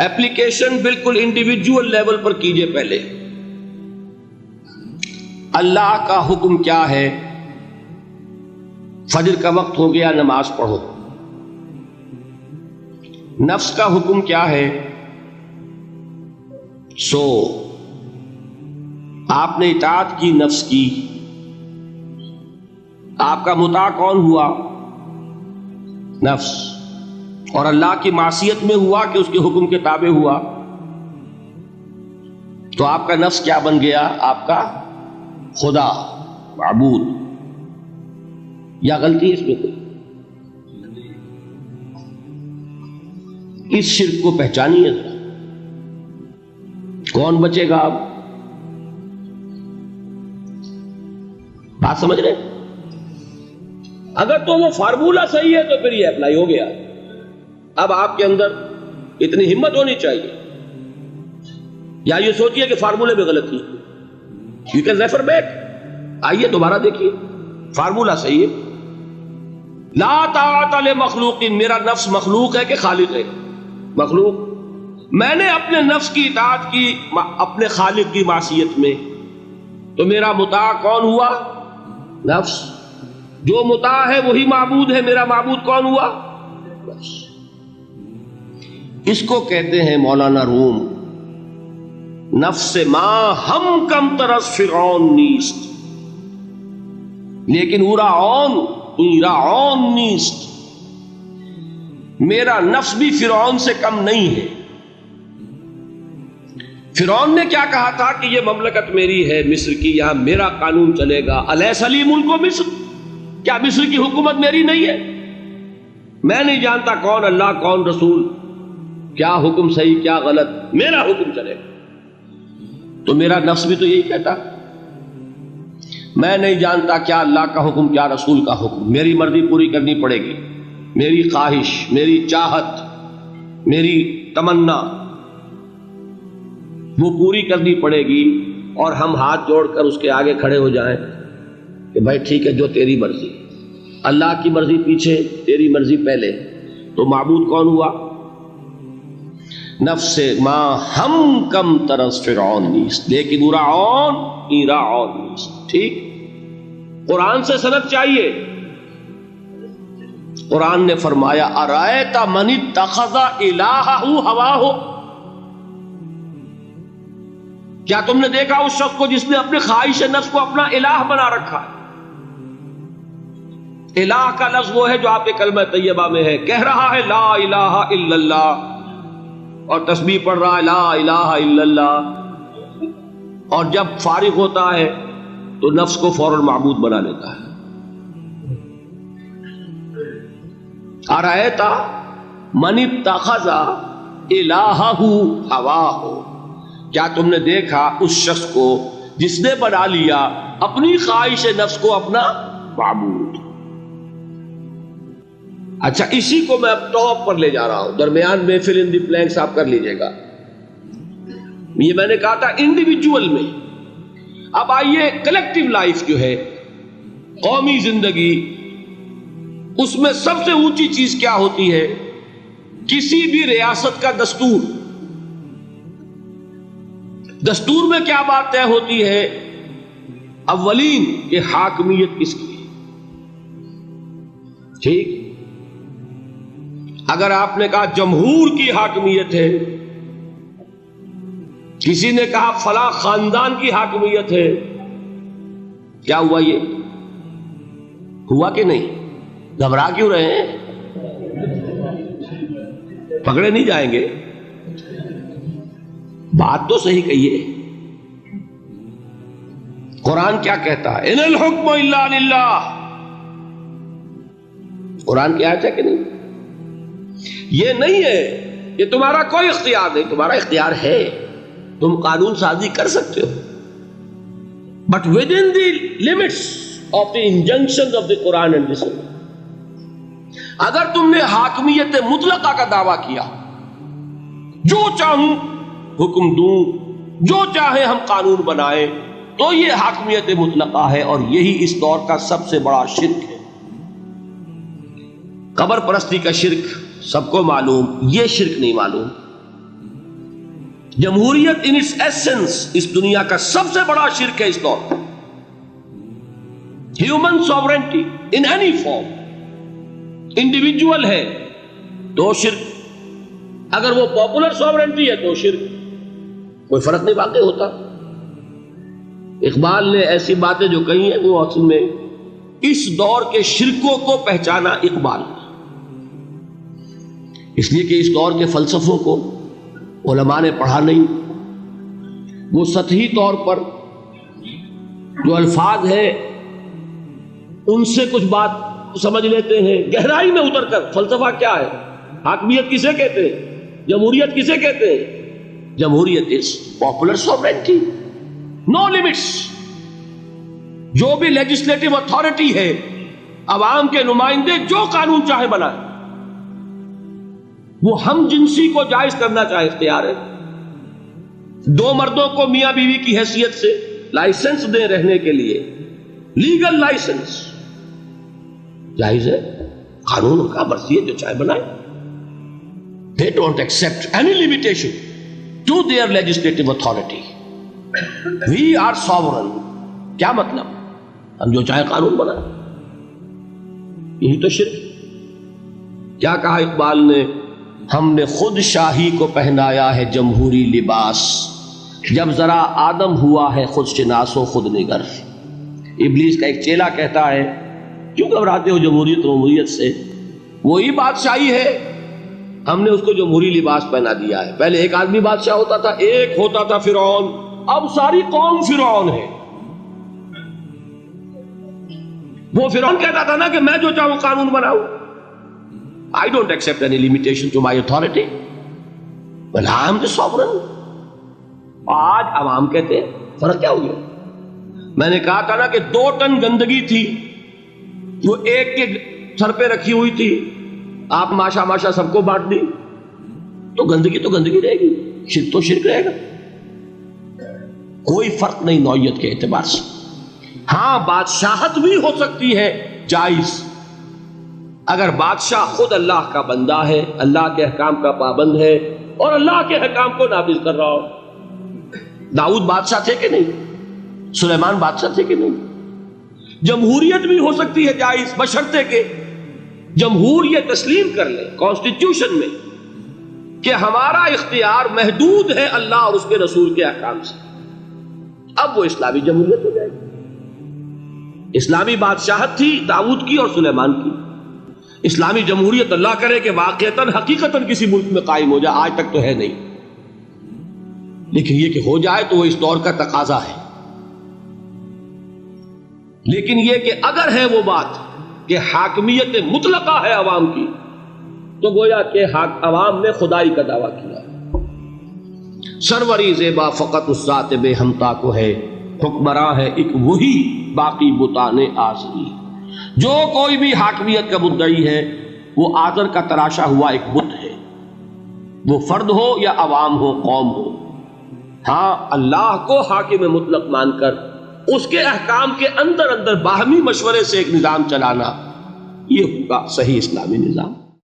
Application بالکل individual level پر کیجئے. پہلے اللہ کا حکم کیا ہے؟ فجر کا وقت ہو گیا، نماز پڑھو. نفس کا حکم کیا ہے؟ سو آپ نے اطاعت کی نفس کی. آپ کا مطاع کون ہوا؟ نفس. اور اللہ کی معصیت میں ہوا کہ اس کے حکم کے تابع ہوا. تو آپ کا نفس کیا بن گیا؟ آپ کا خدا، معبود. یا غلطی اس میں کوئی؟ اس شرک کو پہچانیے ذرا. کون بچے گا اب؟ بات سمجھ رہے؟ اگر تو وہ فارمولہ صحیح ہے تو پھر یہ اپلائی ہو گیا. اب آپ کے اندر اتنی ہمت ہونی چاہیے. یا یہ سوچیے کہ فارمولے میں غلطی ہے. You can refer back. آئیے دوبارہ دیکھیے، فارمولہ صحیح ہے. لا طاعت لمخلوق، میرا نفس مخلوق ہے کہ خالق ہے؟ مخلوق. میں نے اپنے نفس کی اطاعت کی اپنے خالق کی معصیت میں، تو میرا مطاع کون ہوا؟ نفس. جو مطاع ہے وہی معبود ہے. میرا معبود کون ہوا؟ نفس. اس کو کہتے ہیں مولانا روم، نفس ما ہم کم ترس فرعون نیست، لیکن اورا عون نیست. میرا نفس بھی فرعون سے کم نہیں ہے. فرعون نے کیا کہا تھا کہ یہ مملکت میری ہے مصر کی، یہاں میرا قانون چلے گا. الیس لی ملک مصر، کیا مصر کی حکومت میری نہیں ہے؟ میں نہیں جانتا کون اللہ کون رسول، کیا حکم صحیح کیا غلط، میرا حکم چلے گا. تو میرا نفس بھی تو یہی کہتا، میں نہیں جانتا کیا اللہ کا حکم کیا رسول کا حکم، میری مرضی پوری کرنی پڑے گی. میری خواہش، میری چاہت، میری تمنا وہ پوری کرنی پڑے گی. اور ہم ہاتھ جوڑ کر اس کے آگے کھڑے ہو جائیں کہ بھائی ٹھیک ہے، جو تیری مرضی. اللہ کی مرضی پیچھے، تیری مرضی پہلے. تو معبود کون ہوا؟ نفس ما ہم کم ترس فرعون نیست، لیکن اورا عون نیست. ٹھیک. قرآن سے سند چاہیے. قرآن نے فرمایا ارائیت من اتخذ الہہ ہواہ، کیا تم نے دیکھا اس شخص کو جس نے اپنے خواہش نفس کو اپنا الہ بنا رکھا؟ الہ کا لفظ وہ ہے جو آپ کے کلمہ طیبہ میں ہے. کہہ رہا ہے لا الہ الا اللہ، اور تسبیح پڑھ رہا ہے لا الہ الا اللہ، اور جب فارغ ہوتا ہے تو نفس کو فوراً معبود بنا لیتا ہے. ارائیت من اتخذ الہہ ہواہ، کیا تم نے دیکھا اس شخص کو جس نے بنا لیا اپنی خواہش نفس کو اپنا معبود. اچھا، اسی کو میں اب ٹاپ پر لے جا رہا ہوں. درمیان میں فل ان دی بلینکس آپ کر لیجئے گا. یہ میں نے کہا تھا انڈیویجول میں. اب آئیے کلیکٹیو لائف جو ہے، قومی زندگی، اس میں سب سے اونچی چیز کیا ہوتی ہے؟ کسی بھی ریاست کا دستور. دستور میں کیا بات طے ہوتی ہے؟ اولین کہ حاکمیت کس کی. ٹھیک. اگر آپ نے کہا جمہور کی حاکمیت ہے، کسی نے کہا فلاں خاندان کی حاکمیت ہے، کیا ہوا؟ یہ ہوا کہ نہیں؟ گھبرا کیوں رہے ہیں؟ پکڑے نہیں جائیں گے. بات تو صحیح کہیے. قرآن کیا کہتا ہے؟ ان الحکم الا للہ. قرآن کی آیت ہے کہ نہیں؟ یہ نہیں ہے کہ تمہارا کوئی اختیار نہیں. تمہارا اختیار ہے، تم قانون سازی کر سکتے ہو، but with in the limits of the injunctions of the Quran and the Sunnah. اگر تم نے حاکمیت مطلقہ کا دعویٰ کیا، جو چاہوں حکم دوں، جو چاہے ہم قانون بنائیں، تو یہ حاکمیت مطلقہ ہے. اور یہی اس دور کا سب سے بڑا شرک ہے. قبر پرستی کا شرک سب کو معلوم، یہ شرک نہیں معلوم. جمہوریت ان اٹس ایسنس اس دنیا کا سب سے بڑا شرک ہے اس دور میں. Human sovereignty in any form, individual ہے تو شرک، اگر وہ پاپولر سوورنٹی ہے تو شرک، کوئی فرق نہیں واقع ہوتا. اقبال نے ایسی باتیں جو کہی ہیں وہ اصل میں اس دور کے شرکوں کو پہچانا اقبال، اس لیے کہ اس دور کے فلسفوں کو علماء نے پڑھا نہیں. وہ سطحی طور پر جو الفاظ ہیں ان سے کچھ بات سمجھ لیتے ہیں، گہرائی میں اتر کر فلسفہ کیا ہے، حاکمیت کسے کہتے ہیں، جمہوریت کسے کہتے ہیں. جمہوریت is popular sovereignty, know limits. جو بھی لیجسلیٹو اتھارٹی ہے، عوام کے نمائندے جو قانون چاہے بنائے، وہ ہم جنسی کو جائز کرنا چاہے اختیار ہے. دو مردوں کو میاں بیوی کی حیثیت سے لائسنس دیں رہنے کے لیے، لیگل لائسنس جائز ہے، قانون کا مرضی ہے جو چاہے بنائے. They don't accept any limitation to their legislative authority. We are sovereign. کیا مطلب؟ ہم جو چاہے قانون بنائیں. یہی تو شرک. کیا کہا اقبال نے؟ ہم نے خود شاہی کو پہنایا ہے جمہوری لباس، جب ذرا آدم ہوا ہے خود شناس و خود نگر. ابلیس کا ایک چیلا کہتا ہے کیوں گھبراتے ہو جمہوریت سے، وہی بادشاہی ہے، ہم نے اس کو جمہوری لباس پہنا دیا ہے. پہلے ایک آدمی بادشاہ ہوتا تھا، ایک ہوتا تھا فرعون، اب ساری قوم فرعون ہے. وہ فرعون کہتا تھا نا کہ میں جو چاہوں قانون بناؤں. I don't accept any limitation to my authority. Well, I am the sovereign. آج عوام کہتے ہیں فرق کیا ہو گیا؟ میں نے کہا تھا نا کہ 2 ٹن گندگی تھی وہ ایک کے سر پہ رکھی ہوئی تھی، آپ ماشا ماشا سب کو بانٹ دی تو گندگی رہے گی، شرک تو شرک رہے گا. کوئی فرق نہیں نوعیت کے اعتبار سے. ہاں بادشاہت بھی ہو سکتی ہے جائز، اگر بادشاہ خود اللہ کا بندہ ہے، اللہ کے احکام کا پابند ہے اور اللہ کے احکام کو نافذ کر رہا ہو. داؤد بادشاہ تھے کہ نہیں؟ سلیمان بادشاہ تھے کہ نہیں؟ جمہوریت بھی ہو سکتی ہے جائز، بشرطے کہ جمہور یہ تسلیم کر لے کانسٹیٹیوشن میں کہ ہمارا اختیار محدود ہے اللہ اور اس کے رسول کے احکام سے. اب وہ اسلامی جمہوریت ہو جائے گی. اسلامی بادشاہت تھی داؤد کی اور سلیمان کی. اسلامی جمہوریت اللہ کرے کہ واقعتاً حقیقتاً کسی ملک میں قائم ہو جائے، آج تک تو ہے نہیں، لیکن یہ کہ ہو جائے تو وہ اس دور کا تقاضا ہے. لیکن یہ کہ اگر ہے وہ بات کہ حاکمیت مطلقہ ہے عوام کی، تو گویا کہ عوام نے خدائی کا دعویٰ کیا. سروری زیبا فقط اس ذات بے ہمتا کو ہے، حکمراں ہے ایک وہی باقی بتانے آزری. جو کوئی بھی حاکمیت کا مدعی ہے وہ آزر کا تراشا ہوا ایک بت ہے، وہ فرد ہو یا عوام ہو، قوم ہو. ہاں اللہ کو حاکم مطلق مان کر اس کے احکام کے اندر باہمی مشورے سے ایک نظام چلانا، یہ ہوگا صحیح اسلامی نظام.